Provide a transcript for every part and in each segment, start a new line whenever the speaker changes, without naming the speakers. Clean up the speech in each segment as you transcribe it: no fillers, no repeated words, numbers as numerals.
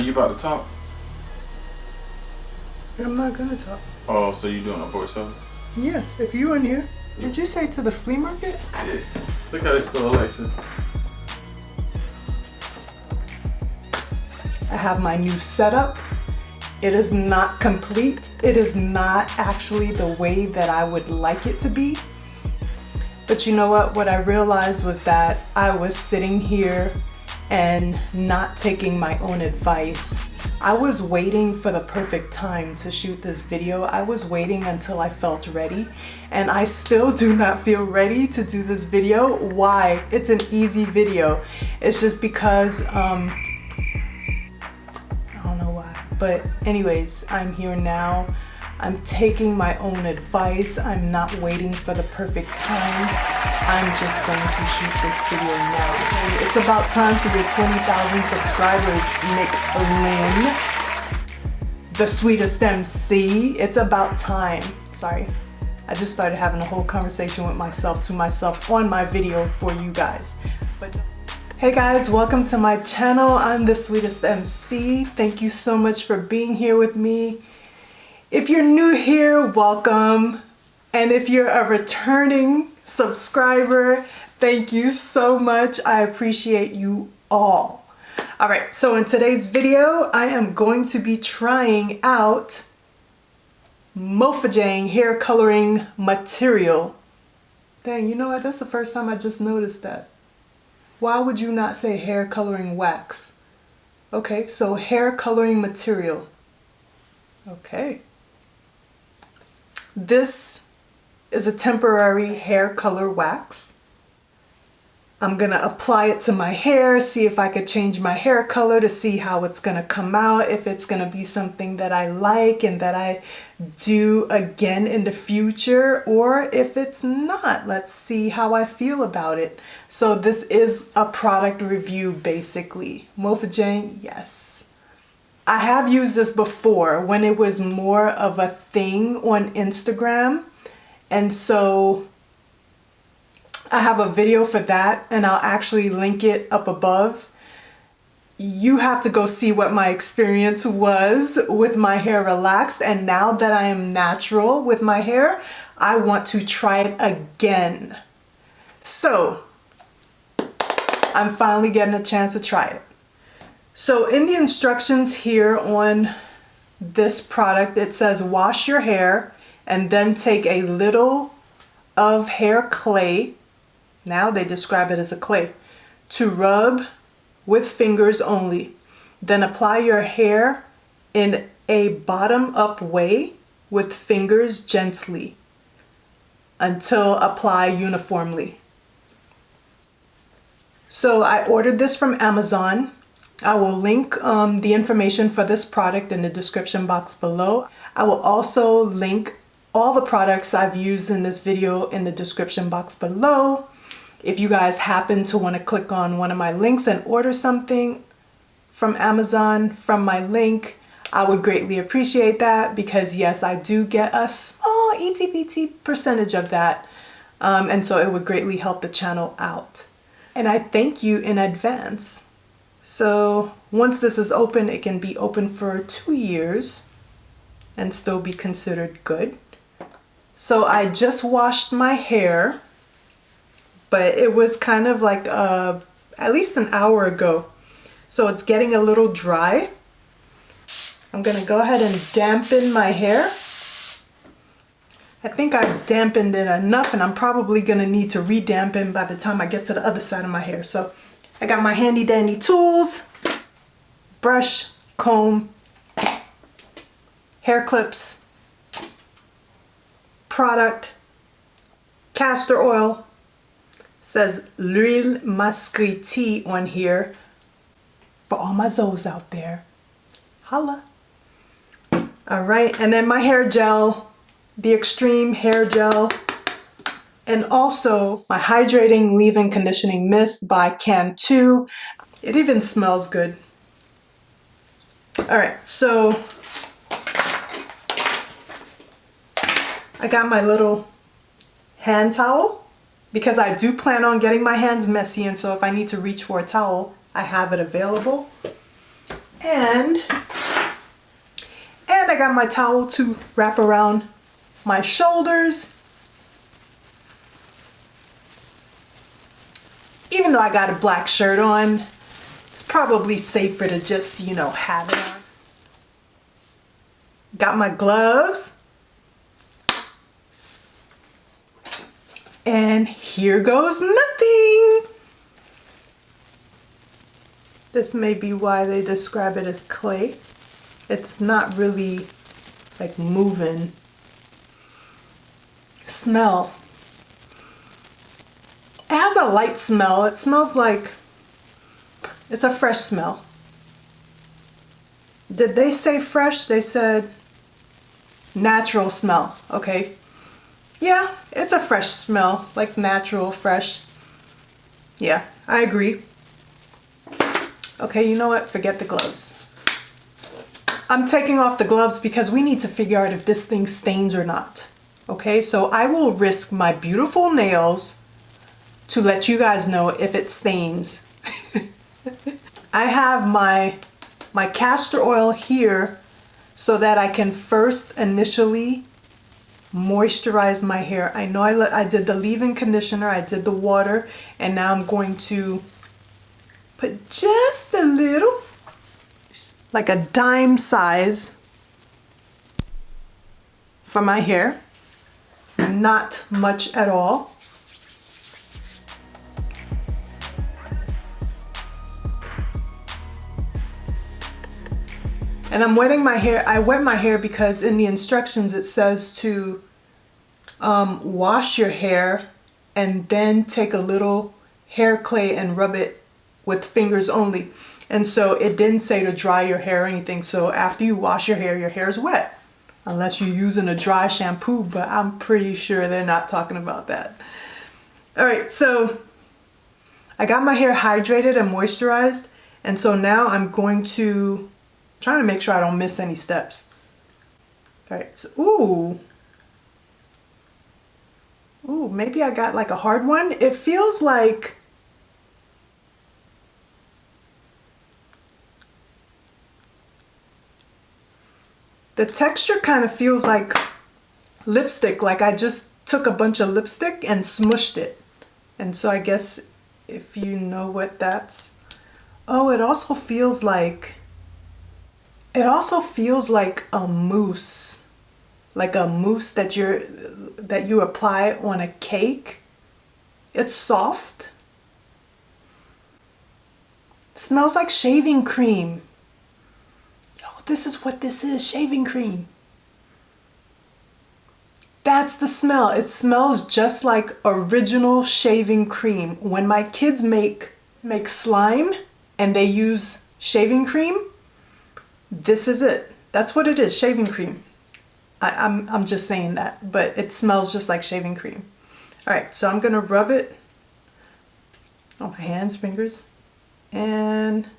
you about to talk?
I'm not gonna talk.
Oh, so you doing a voiceover?
Yeah, if you in here. Did you say to the flea market?
Yeah. Look how they spell Alexa.
I have my new setup. It is not complete. It is not actually the way that I would like it to be. But you know what? What I realized was that I was sitting here and not taking my own advice. I was waiting for the perfect time to shoot this video. I was waiting until I felt ready, and I still do not feel ready to do this video. Why? It's an easy video. It's just because, I don't know why. But anyways, I'm here now. I'm taking my own advice. I'm not waiting for the perfect time. I'm just going to shoot this video now. Okay, it's about time for your 20,000 subscribers, McLynn, the sweetest MC. It's about time. Sorry, I just started having a whole conversation with myself to myself on my video for you guys. But hey guys, welcome to my channel. I'm the sweetest MC. Thank you so much for being here with me. If you're new here, welcome. And if you're a returning subscriber, thank you so much. I appreciate you all. All right, so in today's video, I am going to be trying out Mofajang hair coloring material. Dang, you know what? That's the first time I just noticed that. Why would you not say hair coloring wax? Okay, so hair coloring material. Okay. This is a temporary hair color wax. I'm gonna apply it to my hair, see if I could change my hair color to see how it's gonna come out, if it's gonna be something that I like and that I do again in the future, or if it's not. Let's see how I feel about it. So this is a product review basically. Mofajang, yes. I have used this before when it was more of a thing on Instagram, and so I have a video for that, and I'll actually link it up above. You have to go see what my experience was with my hair relaxed, and now that I am natural with my hair, I want to try it again. So I'm finally getting a chance to try it. So in the instructions here on this product, it says wash your hair and then take a little of hair clay. Now they describe it as a clay to rub with fingers only. Then apply your hair in a bottom up way with fingers gently until apply uniformly. So I ordered this from Amazon. I will link the information for this product in the description box below. I will also link all the products I've used in this video in the description box below. If you guys happen to want to click on one of my links and order something from Amazon from my link, I would greatly appreciate that, because yes, I do get a small itty-bitty percentage of that. And so it would greatly help the channel out. And I thank you in advance. So once this is open, it can be open for 2 years and still be considered good. So I just washed my hair, but it was kind of like at least an hour ago. So it's getting a little dry. I'm gonna go ahead and dampen my hair. I think I've dampened it enough, and I'm probably gonna need to re-dampen by the time I get to the other side of my hair. So I got my handy dandy tools, brush, comb, hair clips, product, castor oil. It says l'huile masquerite on here for all my Zoes out there. Holla. All right, and then my hair gel, the Extreme hair gel. And also my hydrating leave-in conditioning mist by Can2. It even smells good. All right, so I got my little hand towel because I do plan on getting my hands messy, and so if I need to reach for a towel, I have it available. And I got my towel to wrap around my shoulders. Even though I got a black shirt on, it's probably safer to just, you know, have it on. Got my gloves. And here goes nothing. This may be why they describe it as clay. It's not really like moving. Smell. It has a light smell. It smells like it's a fresh smell. Did they say fresh? They said natural smell. Okay. Yeah, it's a fresh smell, like natural, fresh. Yeah, I agree. Okay, you know what? Forget the gloves. I'm taking off the gloves because we need to figure out if this thing stains or not. Okay, so I will risk my beautiful nails to let you guys know if it stains. I have my castor oil here so that I can first initially moisturize my hair. I know I did the leave-in conditioner, I did the water, and now I'm going to put just a little, like a dime size for my hair. Not much at all. And I'm wetting my hair. I wet my hair because in the instructions it says to wash your hair and then take a little hair clay and rub it with fingers only. And so it didn't say to dry your hair or anything. So after you wash your hair is wet. Unless you're using a dry shampoo, but I'm pretty sure they're not talking about that. All right, so I got my hair hydrated and moisturized. And so now I'm going to trying to make sure I don't miss any steps. All right, so, ooh, maybe I got like a hard one. It feels like, the texture kind of feels like lipstick, like I just took a bunch of lipstick and smushed it. And so I guess if you know what that's, oh, it also feels like a mousse, like a mousse that you apply on a cake. It's soft. It smells like shaving cream. Yo, this is what this is, shaving cream. That's the smell. It smells just like original shaving cream. When my kids make slime and they use shaving cream, this is it. That's what it is, shaving cream. I'm just saying that, but it smells just like shaving cream. All right, so I'm gonna rub it on my hands, fingers, and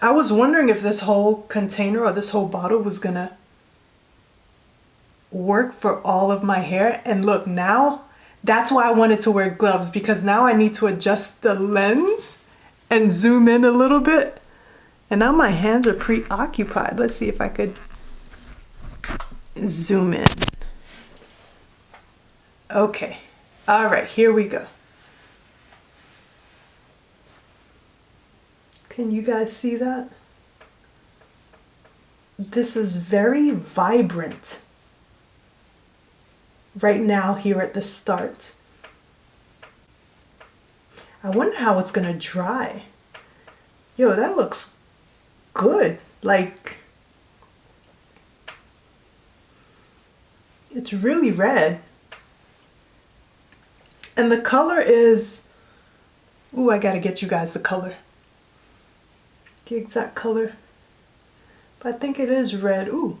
I was wondering if this whole container or this whole bottle was gonna work for all of my hair. And look, now that's why I wanted to wear gloves, because now I need to adjust the lens and zoom in a little bit. And now my hands are preoccupied. Let's see if I could zoom in. Okay. All right, here we go. Can you guys see that? This is very vibrant right now here at the start. I wonder how it's gonna dry. Yo, that looks good. Like, it's really red. And the color is, ooh, I gotta get you guys the color. The exact color. But I think it is red. Ooh.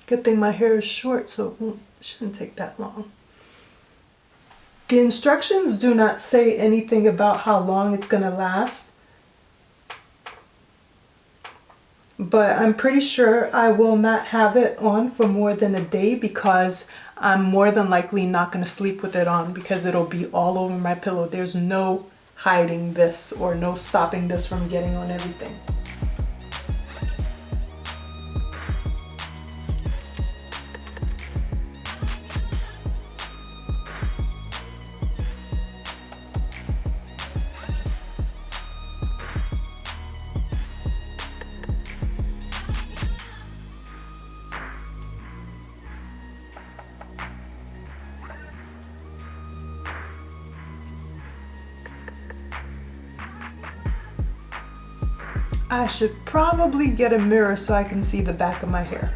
Good thing my hair is short, so it shouldn't take that long. The instructions do not say anything about how long it's gonna last, but I'm pretty sure I will not have it on for more than a day because I'm more than likely not going to sleep with it on because it'll be all over my pillow. There's no hiding this or no stopping this from getting on everything. I should probably get a mirror so I can see the back of my hair.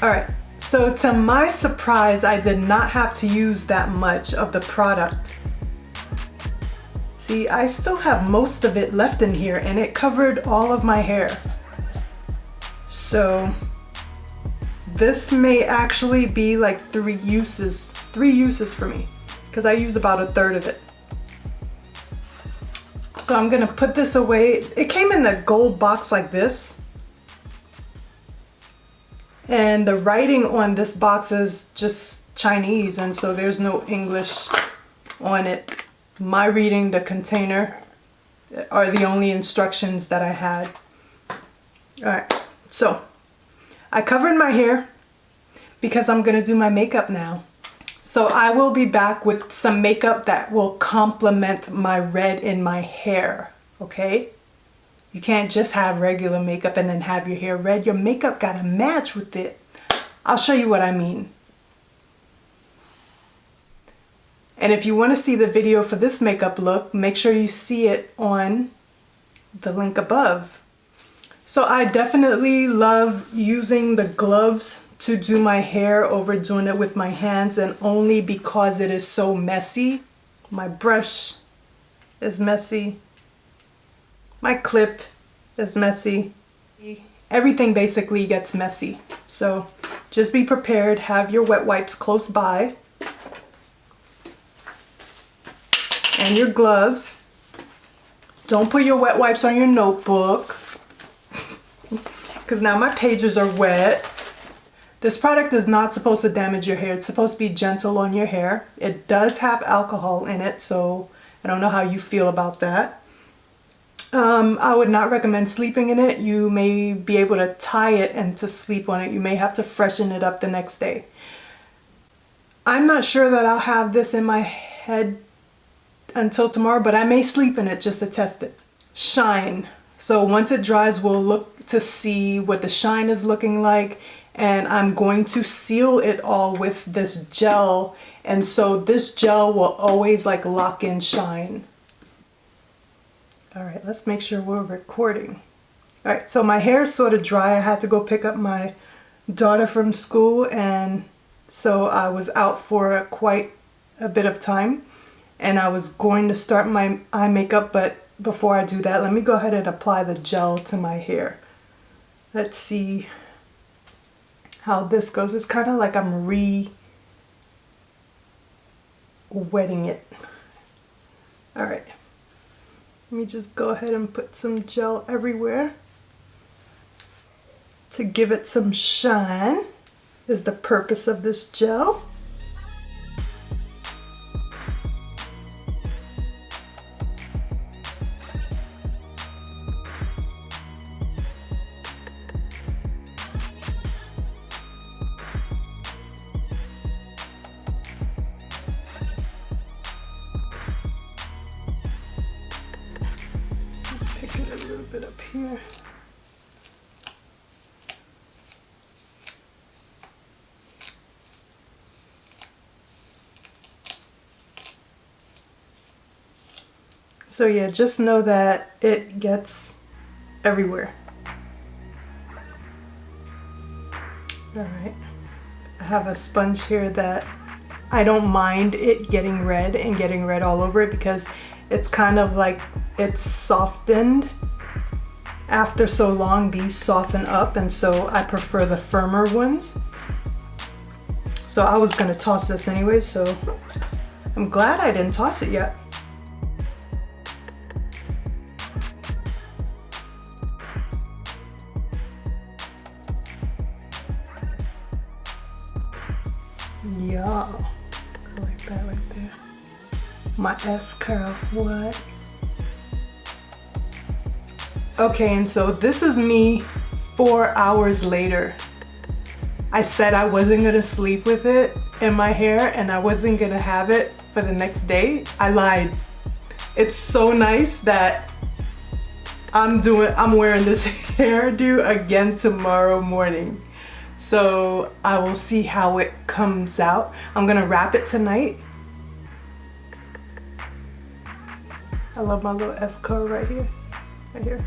All right, so to my surprise, I did not have to use that much of the product. See, I still have most of it left in here and it covered all of my hair. So this may actually be like three uses for me because I used about a third of it. So I'm gonna put this away. It came in a gold box like this. And the writing on this box is just Chinese, and so there's no English on it. My reading the container are the only instructions that I had. All right, so I covered my hair because I'm gonna do my makeup now. So I will be back with some makeup that will complement my red in my hair, okay? You can't just have regular makeup and then have your hair red. Your makeup gotta match with it. I'll show you what I mean. And if you wanna see the video for this makeup look, make sure you see it on the link above. So I definitely love using the gloves to do my hair over doing it with my hands, and only because it is so messy. My brush is messy. My clip is messy. Everything basically gets messy. So just be prepared, have your wet wipes close by and your gloves. Don't put your wet wipes on your notebook because now my pages are wet. This product is not supposed to damage your hair. It's supposed to be gentle on your hair. It does have alcohol in it, so I don't know how you feel about that. I would not recommend sleeping in it. You may be able to tie it and to sleep on it. You may have to freshen it up the next day. I'm not sure that I'll have this in my head until tomorrow, but I may sleep in it just to test it. Shine. So once it dries, we'll look to see what the shine is looking like, and I'm going to seal it all with this gel, and so this gel will always like lock in shine. All right, let's make sure we're recording. All right, so my hair is sort of dry. I had to go pick up my daughter from school, and so I was out for quite a bit of time, and I was going to start my eye makeup, but before I do that, let me go ahead and apply the gel to my hair. Let's see how this goes. It's kind of like I'm wetting it. All right. Let me just go ahead and put some gel everywhere to give it some shine, is the purpose of this gel. Picking a little bit up here. So yeah, just know that it gets everywhere. All right, I have a sponge here that I don't mind it getting red and getting red all over it, because it's kind of like it's softened. After so long, these soften up, and so I prefer the firmer ones. So I was gonna toss this anyway, so I'm glad I didn't toss it yet. Yeah, I like that right there. My S curl, what? Okay, and so this is me 4 hours later. I said I wasn't gonna sleep with it in my hair and I wasn't gonna have it for the next day. I lied. It's so nice that I'm wearing this hairdo again tomorrow morning. So I will see how it comes out. I'm gonna wrap it tonight. I love my little S curl right here. Right here.